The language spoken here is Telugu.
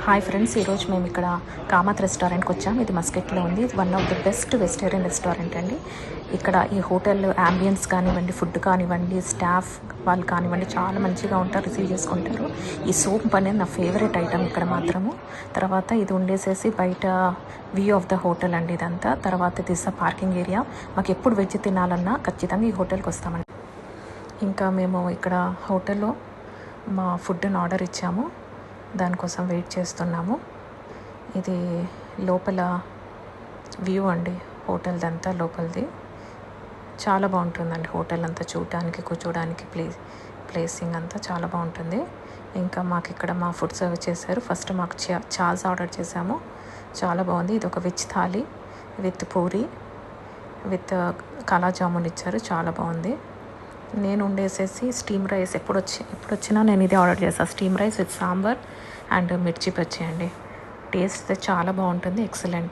హాయ్ ఫ్రెండ్స్, ఈరోజు మేము ఇక్కడ కామత్ రెస్టారెంట్కి వచ్చాము. ఇది మస్కెట్లో ఉంది. ఇది one of the best vegetarian restaurant అండి. ఇక్కడ ఈ హోటల్ యాంబియన్స్ కానివ్వండి, ఫుడ్ కానివ్వండి, స్టాఫ్ వాళ్ళు కానివ్వండి చాలా మంచిగా ఉంటారు, రిసీవ్ చేసుకుంటారు. ఈ సూప్ అనేది నా ఫేవరెట్ ఐటమ్ ఇక్కడ మాత్రము. తర్వాత ఇది ఉండేసేసి బయట వ్యూ ఆఫ్ ద హోటల్ అండి ఇదంతా. తర్వాత ఇది పార్కింగ్ ఏరియా. మాకు ఎప్పుడు వెజ్ తినాలన్నా ఖచ్చితంగా ఈ హోటల్కి వస్తామండి. ఇంకా మేము ఇక్కడ హోటల్లో మా ఫుడ్ని ఆర్డర్ ఇచ్చాము, దానికోసం వెయిట్ చేస్తున్నాము. ఇది లోపల వ్యూ అండి హోటల్దంతా. లోపలిది చాలా బాగుంటుందండి. హోటల్ అంతా చూడడానికి, కూర్చోడానికి ప్లేసింగ్ అంతా చాలా బాగుంటుంది. ఇంకా మాకు ఇక్కడ మా ఫుడ్ సర్వ్ చేశారు. ఫస్ట్ మాకు చాస్ ఆర్డర్ చేసాము, చాలా బాగుంది. ఇది ఒక veg thali with puri with కాలా జామున్ ఇచ్చారు, చాలా బాగుంది. నేను ఉండేసేసి స్టీమ్ రైస్ ఎప్పుడు వచ్చినా నేను ఇదే ఆర్డర్ చేస్తాను. Steam rice with sambar and మిర్చి బజ్జీ అండి. టేస్ట్ చాలా బాగుంటుంది, ఎక్సలెంట్.